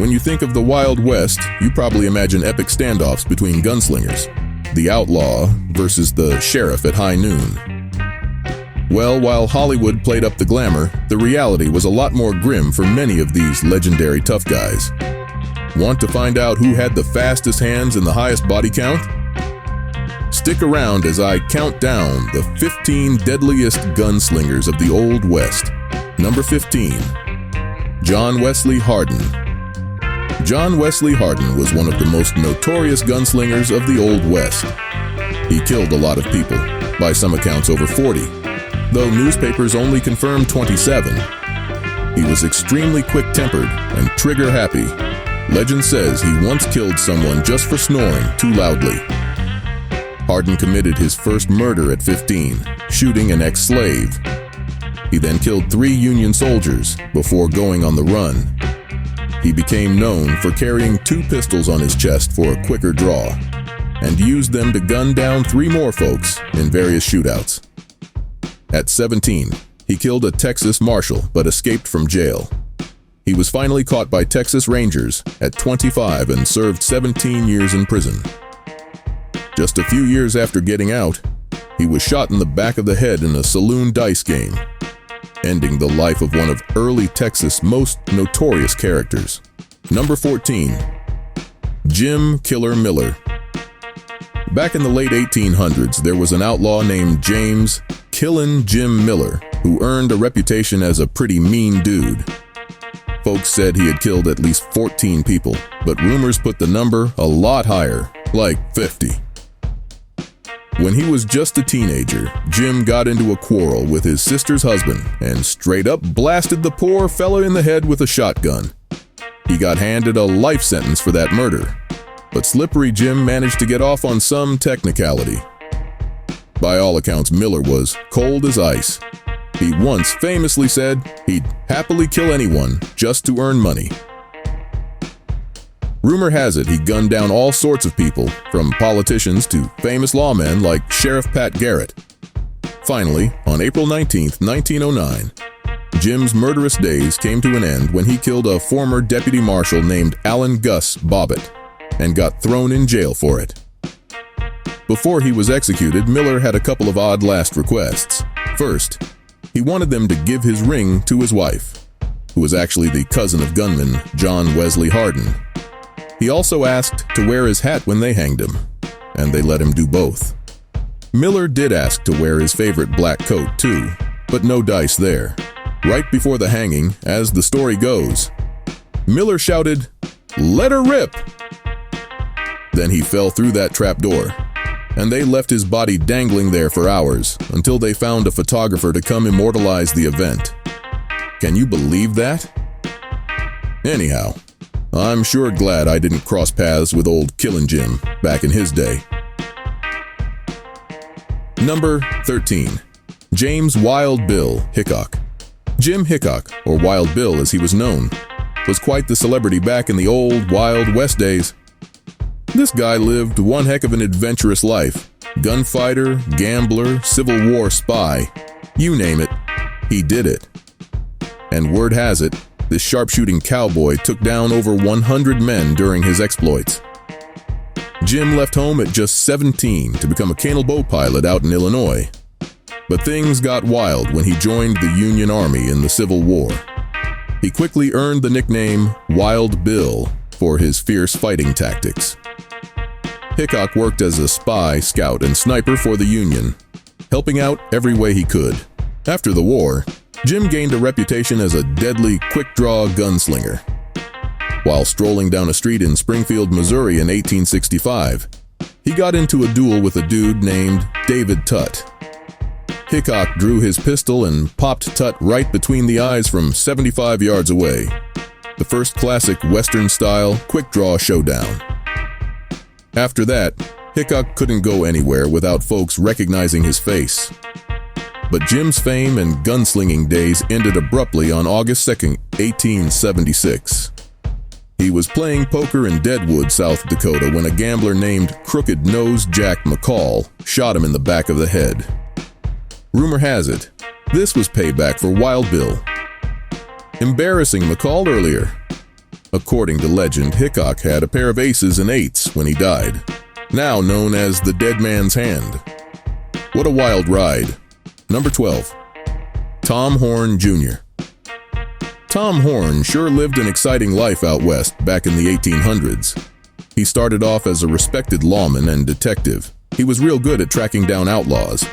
When you think of the Wild West, you probably imagine epic standoffs between gunslingers, the outlaw versus the sheriff at high noon. Well, while Hollywood played up the glamour, the reality was a lot more grim for many of these legendary tough guys. Want to find out who had the fastest hands and the highest body count? Stick around as I count down the 15 deadliest gunslingers of the Old West. Number 15. John Wesley Hardin. John Wesley Hardin was one of the most notorious gunslingers of the Old West. He killed a lot of people, by some accounts over 40, though newspapers only confirmed 27. He was extremely quick-tempered and trigger-happy. Legend says he once killed someone just for snoring too loudly. Hardin committed his first murder at 15, shooting an ex-slave. He then killed 3 Union soldiers before going on the run. He became known for carrying 2 pistols on his chest for a quicker draw, and used them to gun down 3 more folks in various shootouts. At 17, he killed a Texas marshal but escaped from jail. He was finally caught by Texas Rangers at 25 and served 17 years in prison. Just a few years after getting out, he was shot in the back of the head in a saloon dice game, ending the life of one of early Texas' most notorious characters. Number 14. Jim Killer Miller. Back in the late 1800s, there was an outlaw named James Killin' Jim Miller, who earned a reputation as a pretty mean dude. Folks said he had killed at least 14 people, but rumors put the number a lot higher, like 50. When he was just a teenager, Jim got into a quarrel with his sister's husband and straight up blasted the poor fella in the head with a shotgun. He got handed a life sentence for that murder, but Slippery Jim managed to get off on some technicality. By all accounts, Miller was cold as ice. He once famously said he'd happily kill anyone just to earn money. Rumor has it he gunned down all sorts of people, from politicians to famous lawmen like Sheriff Pat Garrett. Finally, on April 19, 1909, Jim's murderous days came to an end when he killed a former deputy marshal named Allen Gus Bobbitt and got thrown in jail for it. Before he was executed, Miller had a couple of odd last requests. First, he wanted them to give his ring to his wife, who was actually the cousin of gunman John Wesley Hardin. He also asked to wear his hat when they hanged him, and they let him do both. Miller did ask to wear his favorite black coat too, but no dice there. Right before the hanging, as the story goes, Miller shouted, "Let her rip!" Then he fell through that trapdoor, and they left his body dangling there for hours until they found a photographer to come immortalize the event. Can you believe that? Anyhow, I'm sure glad I didn't cross paths with old Killin' Jim back in his day. Number 13. James Wild Bill Hickok. Jim Hickok, or Wild Bill as he was known, was quite the celebrity back in the old Wild West days. This guy lived one heck of an adventurous life. Gunfighter, gambler, Civil War spy, you name it, he did it. And word has it, this sharpshooting cowboy took down over 100 men during his exploits. Jim left home at just 17 to become a canal boat pilot out in Illinois. But things got wild when he joined the Union Army in the Civil War. He quickly earned the nickname Wild Bill for his fierce fighting tactics. Hickok worked as a spy, scout, and sniper for the Union, helping out every way he could. After the war, Jim gained a reputation as a deadly, quick-draw gunslinger. While strolling down a street in Springfield, Missouri in 1865, he got into a duel with a dude named David Tutt. Hickok drew his pistol and popped Tutt right between the eyes from 75 yards away. The first classic Western-style quick-draw showdown. After that, Hickok couldn't go anywhere without folks recognizing his face. But Jim's fame and gunslinging days ended abruptly on August 2, 1876. He was playing poker in Deadwood, South Dakota, when a gambler named Crooked Nose Jack McCall shot him in the back of the head. Rumor has it, this was payback for Wild Bill. Embarrassing McCall earlier. According to legend, Hickok had a pair of aces and eights when he died, now known as the dead man's hand. What a wild ride. Number 12. Tom Horn Jr. Tom Horn sure lived an exciting life out west back in the 1800s. He started off as a respected lawman and detective. He was real good at tracking down outlaws.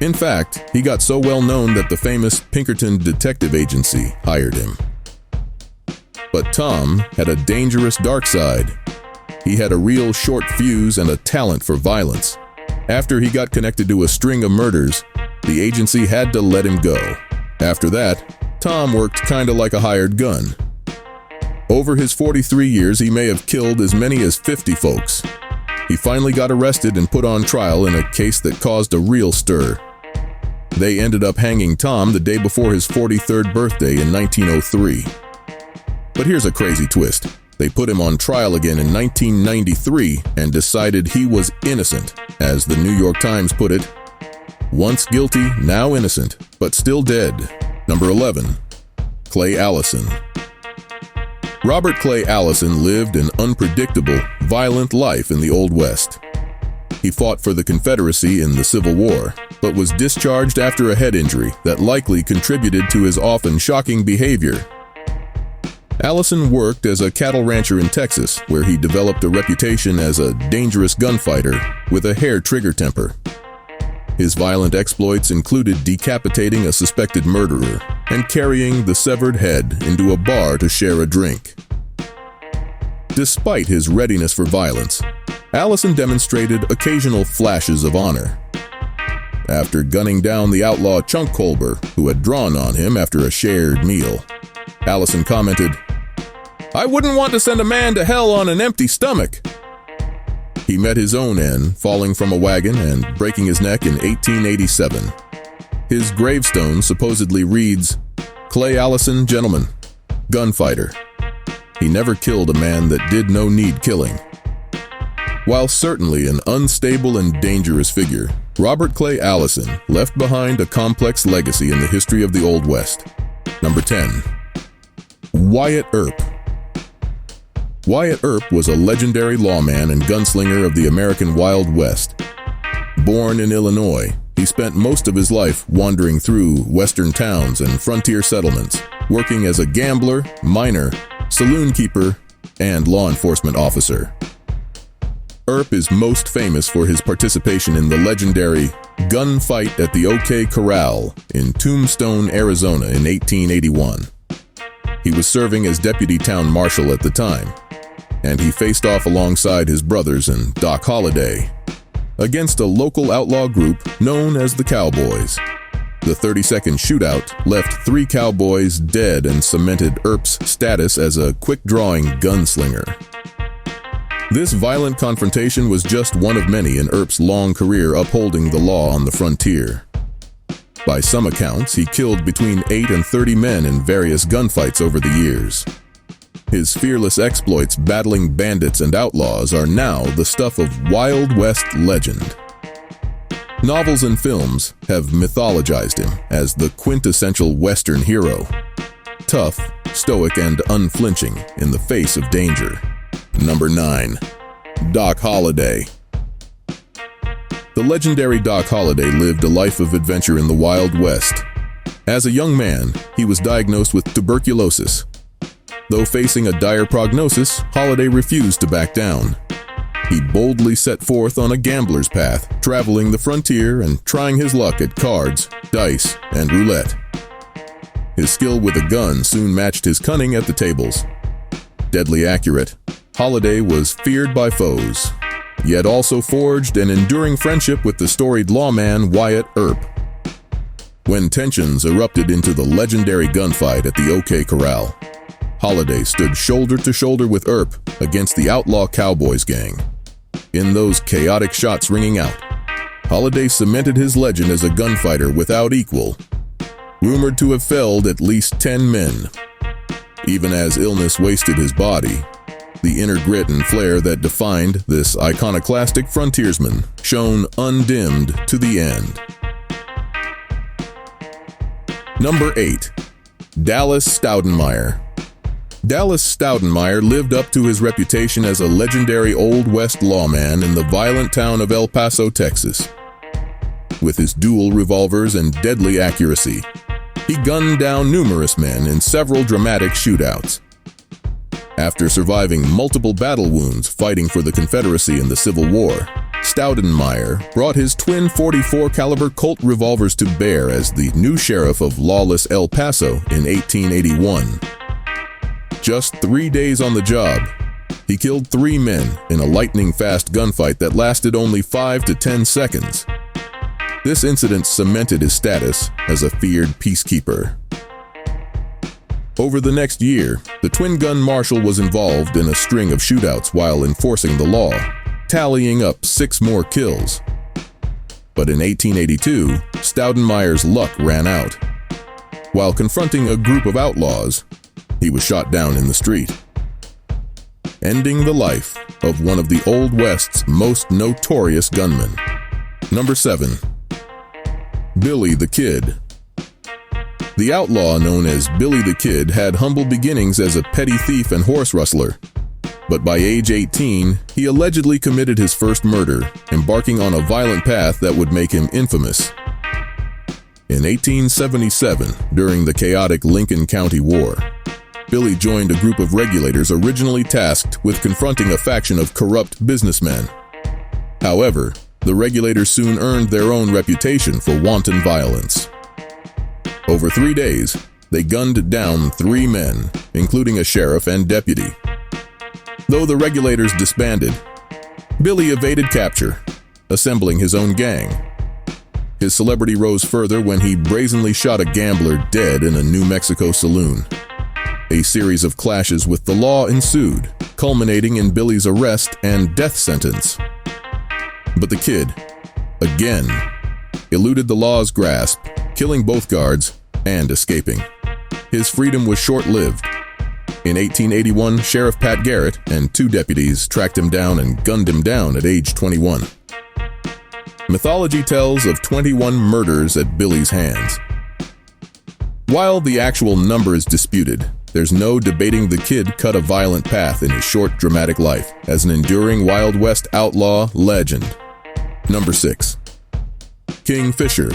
In fact, he got so well known that the famous Pinkerton Detective Agency hired him. But Tom had a dangerous dark side. He had a real short fuse and a talent for violence. After he got connected to a string of murders, the agency had to let him go. After that, Tom worked kinda like a hired gun. Over his 43 years, he may have killed as many as 50 folks. He finally got arrested and put on trial in a case that caused a real stir. They ended up hanging Tom the day before his 43rd birthday in 1903. But here's a crazy twist. They put him on trial again in 1993 and decided he was innocent, as the New York Times put it. Once guilty, now innocent, but still dead. Number 11. Clay Allison. Robert Clay Allison lived an unpredictable, violent life in the Old West. He fought for the Confederacy in the Civil War, but was discharged after a head injury that likely contributed to his often shocking behavior. Allison worked as a cattle rancher in Texas, where he developed a reputation as a dangerous gunfighter with a hair-trigger temper. His violent exploits included decapitating a suspected murderer and carrying the severed head into a bar to share a drink. Despite his readiness for violence, Allison demonstrated occasional flashes of honor. After gunning down the outlaw Chunk Colber, who had drawn on him after a shared meal, Allison commented, "I wouldn't want to send a man to hell on an empty stomach." He met his own end, falling from a wagon and breaking his neck in 1887. His gravestone supposedly reads, "Clay Allison, gentleman, gunfighter." He never killed a man that did no need killing. While certainly an unstable and dangerous figure, Robert Clay Allison left behind a complex legacy in the history of the Old West. Number 10. Wyatt Earp. Wyatt Earp was a legendary lawman and gunslinger of the American Wild West. Born in Illinois, he spent most of his life wandering through western towns and frontier settlements, working as a gambler, miner, saloon keeper, and law enforcement officer. Earp is most famous for his participation in the legendary gunfight at the OK Corral in Tombstone, Arizona in 1881. He was serving as deputy town marshal at the time, and he faced off alongside his brothers and Doc Holliday against a local outlaw group known as the Cowboys. The 30-second shootout left 3 cowboys dead and cemented Earp's status as a quick-drawing gunslinger. This violent confrontation was just one of many in Earp's long career upholding the law on the frontier. By some accounts, he killed between 8 and 30 men in various gunfights over the years. His fearless exploits battling bandits and outlaws are now the stuff of Wild West legend. Novels and films have mythologized him as the quintessential Western hero, tough, stoic, and unflinching in the face of danger. Number 9. Doc Holliday. The legendary Doc Holliday lived a life of adventure in the Wild West. As a young man, he was diagnosed with tuberculosis. Though facing a dire prognosis, Holliday refused to back down. He boldly set forth on a gambler's path, traveling the frontier and trying his luck at cards, dice, and roulette. His skill with a gun soon matched his cunning at the tables. Deadly accurate, Holliday was feared by foes, yet also forged an enduring friendship with the storied lawman Wyatt Earp. When tensions erupted into the legendary gunfight at the OK Corral, Holliday stood shoulder to shoulder with Earp against the outlaw Cowboys gang. In those chaotic shots ringing out, Holliday cemented his legend as a gunfighter without equal, rumored to have felled at least 10 men. Even as illness wasted his body, the inner grit and flair that defined this iconoclastic frontiersman shone undimmed to the end. Number 8. Dallas Stoudenmire. Dallas Stoudenmire lived up to his reputation as a legendary Old West lawman in the violent town of El Paso, Texas. With his dual revolvers and deadly accuracy, he gunned down numerous men in several dramatic shootouts. After surviving multiple battle wounds fighting for the Confederacy in the Civil War, Stoudenmire brought his twin .44 caliber Colt revolvers to bear as the new sheriff of lawless El Paso in 1881. Just 3 days on the job, he killed 3 men in a lightning-fast gunfight that lasted only 5 to 10 seconds. This incident cemented his status as a feared peacekeeper. Over the next year, the twin-gun marshal was involved in a string of shootouts while enforcing the law, tallying up 6 more kills. But in 1882, Stoudenmire's luck ran out. While confronting a group of outlaws, he was shot down in the street, ending the life of one of the Old West's most notorious gunmen. Number 7. Billy the Kid. The outlaw known as Billy the Kid had humble beginnings as a petty thief and horse rustler, but by age 18, he allegedly committed his first murder, embarking on a violent path that would make him infamous. In 1877, during the chaotic Lincoln County War, Billy joined a group of regulators originally tasked with confronting a faction of corrupt businessmen. However, the regulators soon earned their own reputation for wanton violence. Over 3 days, they gunned down 3 men, including a sheriff and deputy. Though the regulators disbanded, Billy evaded capture, assembling his own gang. His celebrity rose further when he brazenly shot a gambler dead in a New Mexico saloon. A series of clashes with the law ensued, culminating in Billy's arrest and death sentence. But the kid, again, eluded the law's grasp, killing both guards and escaping. His freedom was short-lived. In 1881, Sheriff Pat Garrett and 2 deputies tracked him down and gunned him down at age 21. Mythology tells of 21 murders at Billy's hands. While the actual number is disputed, there's no debating the kid cut a violent path in his short, dramatic life as an enduring Wild West outlaw legend. Number 6. King Fisher.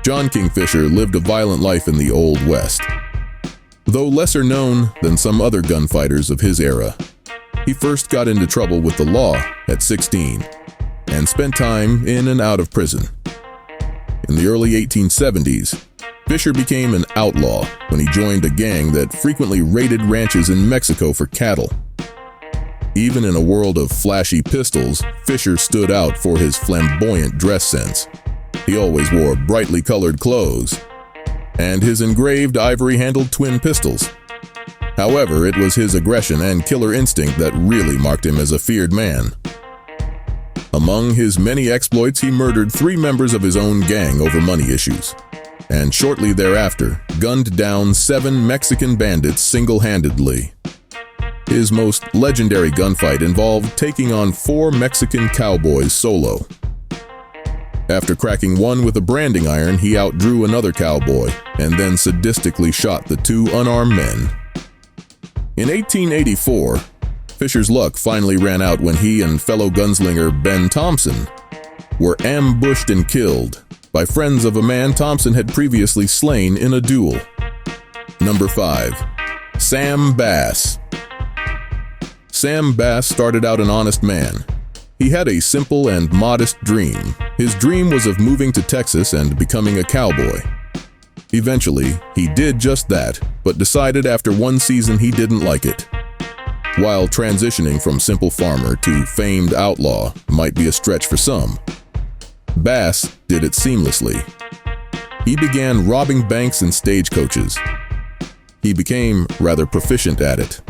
John King Fisher lived a violent life in the Old West. Though lesser known than some other gunfighters of his era, he first got into trouble with the law at 16 and spent time in and out of prison. In the early 1870s, Fisher became an outlaw when he joined a gang that frequently raided ranches in Mexico for cattle. Even in a world of flashy pistols, Fisher stood out for his flamboyant dress sense. He always wore brightly colored clothes, and his engraved ivory-handled twin pistols. However, it was his aggression and killer instinct that really marked him as a feared man. Among his many exploits, he murdered 3 members of his own gang over money issues, and shortly thereafter, gunned down 7 Mexican bandits single-handedly. His most legendary gunfight involved taking on 4 Mexican cowboys solo. After cracking one with a branding iron, he outdrew another cowboy and then sadistically shot the 2 unarmed men. In 1884, Fisher's luck finally ran out when he and fellow gunslinger Ben Thompson were ambushed and killed by friends of a man Thompson had previously slain in a duel. Number 5. Sam Bass. Sam Bass started out an honest man. He had a simple and modest dream. His dream was of moving to Texas and becoming a cowboy. Eventually, he did just that, but decided after 1 season he didn't like it. While transitioning from simple farmer to famed outlaw might be a stretch for some, Bass did it seamlessly. He began robbing banks and stagecoaches. He became rather proficient at it.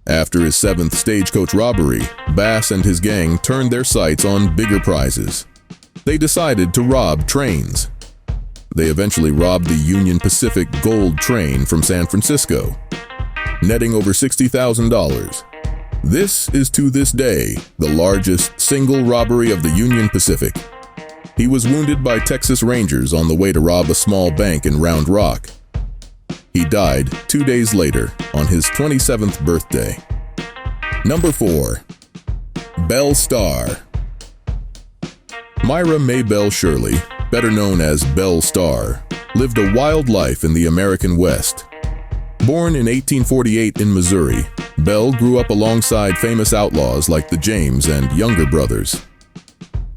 After his 7th stagecoach robbery, Bass and his gang turned their sights on bigger prizes. They decided to rob trains. They eventually robbed the Union Pacific Gold train from San Francisco, netting over $60,000. This is to this day the largest single robbery of the Union Pacific. He was wounded by Texas Rangers on the way to rob a small bank in Round Rock. He died 2 days later on his 27th birthday. Number 4. Belle Starr. Myra Maybelle Shirley, better known as Belle Starr, lived a wild life in the American West. Born in 1848 in Missouri, Belle grew up alongside famous outlaws like the James and Younger brothers.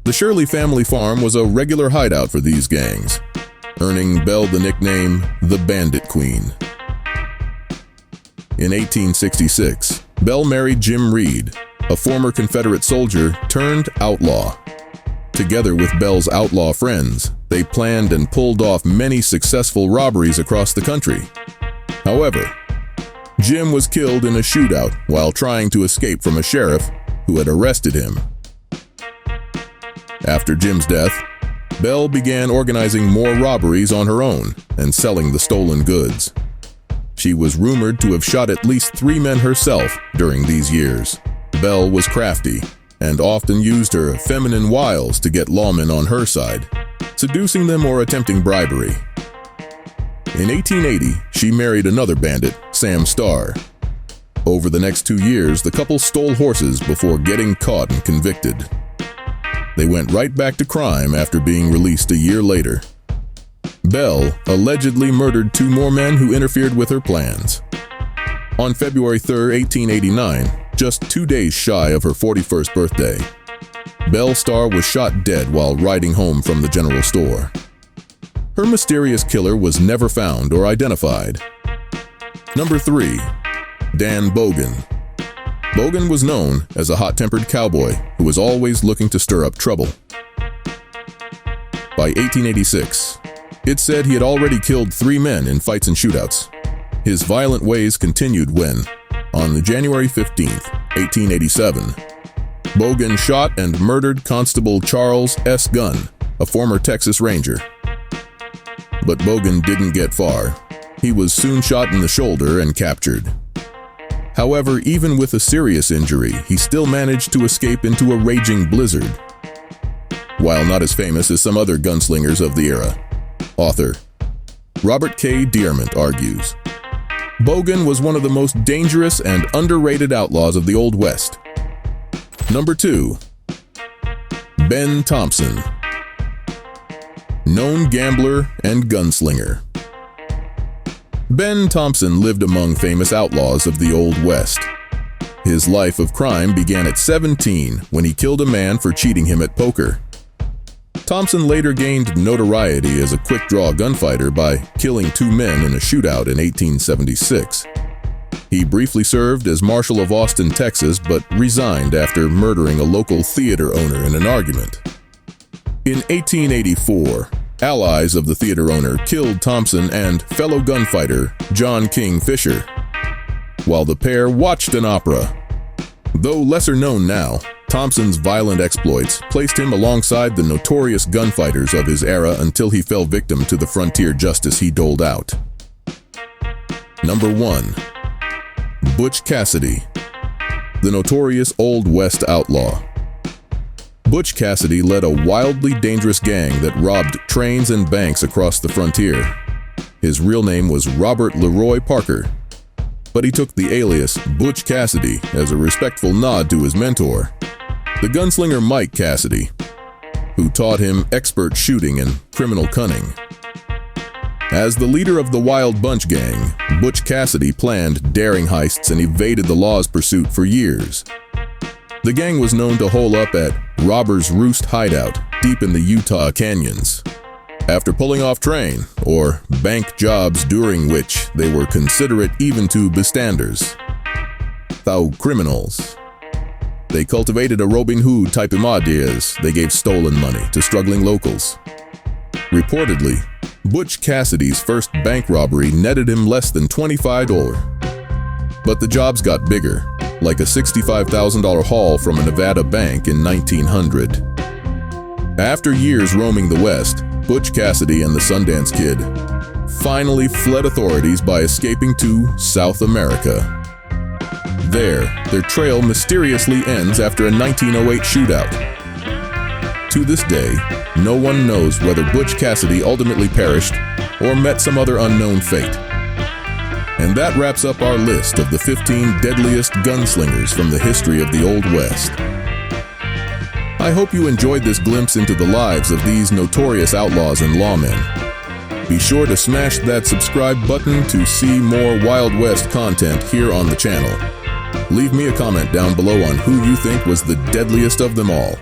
The Shirley family farm was a regular hideout for these gangs, earning Belle the nickname the Bandit Queen. In 1866, Belle married Jim Reed, a former Confederate soldier turned outlaw. Together with Belle's outlaw friends, they planned and pulled off many successful robberies across the country. However, Jim was killed in a shootout while trying to escape from a sheriff who had arrested him. After Jim's death, Belle began organizing more robberies on her own and selling the stolen goods. She was rumored to have shot at least 3 men herself during these years. Belle was crafty and often used her feminine wiles to get lawmen on her side, seducing them or attempting bribery. In 1880, she married another bandit, Sam Starr. Over the next 2 years, the couple stole horses before getting caught and convicted. They went right back to crime after being released a year later. Belle allegedly murdered 2 more men who interfered with her plans. On February 3, 1889, just 2 days shy of her 41st birthday, Belle Starr was shot dead while riding home from the general store. Her mysterious killer was never found or identified. Number 3. Dan Bogan. Bogan was known as a hot-tempered cowboy who was always looking to stir up trouble. By 1886, it's said he had already killed 3 men in fights and shootouts. His violent ways continued when, on January 15, 1887, Bogan shot and murdered Constable Charles S. Gunn, a former Texas Ranger. But Bogan didn't get far. He was soon shot in the shoulder and captured. However, even with a serious injury, he still managed to escape into a raging blizzard. While not as famous as some other gunslingers of the era, author Robert K. Dearment argues, Bogan was one of the most dangerous and underrated outlaws of the Old West. Number 2. Ben Thompson. Known gambler and gunslinger. Ben Thompson lived among famous outlaws of the Old West. His life of crime began at 17 when he killed a man for cheating him at poker. Thompson later gained notoriety as a quick-draw gunfighter by killing 2 men in a shootout in 1876. He briefly served as Marshal of Austin, Texas, but resigned after murdering a local theater owner in an argument. In 1884, allies of the theater owner killed Thompson and fellow gunfighter John King Fisher, while the pair watched an opera. Though lesser known now, Thompson's violent exploits placed him alongside the notorious gunfighters of his era until he fell victim to the frontier justice he doled out. Number 1. Butch Cassidy. The notorious Old West outlaw. Butch Cassidy led a wildly dangerous gang that robbed trains and banks across the frontier. His real name was Robert Leroy Parker, but he took the alias Butch Cassidy as a respectful nod to his mentor, the gunslinger Mike Cassidy, who taught him expert shooting and criminal cunning. As the leader of the Wild Bunch gang, Butch Cassidy planned daring heists and evaded the law's pursuit for years. The gang was known to hole up at Robber's Roost Hideout deep in the Utah canyons. After pulling off train or bank jobs during which they were considerate even to bystanders, thou criminals. They cultivated a Robin Hood type of ideas. They gave stolen money to struggling locals. Reportedly, Butch Cassidy's first bank robbery netted him less than $25. But the jobs got bigger, like a $65,000 haul from a Nevada bank in 1900. After years roaming the West, Butch Cassidy and the Sundance Kid finally fled authorities by escaping to South America. There, their trail mysteriously ends after a 1908 shootout. To this day, no one knows whether Butch Cassidy ultimately perished or met some other unknown fate. And that wraps up our list of the 15 deadliest gunslingers from the history of the Old West. I hope you enjoyed this glimpse into the lives of these notorious outlaws and lawmen. Be sure to smash that subscribe button to see more Wild West content here on the channel. Leave me a comment down below on who you think was the deadliest of them all.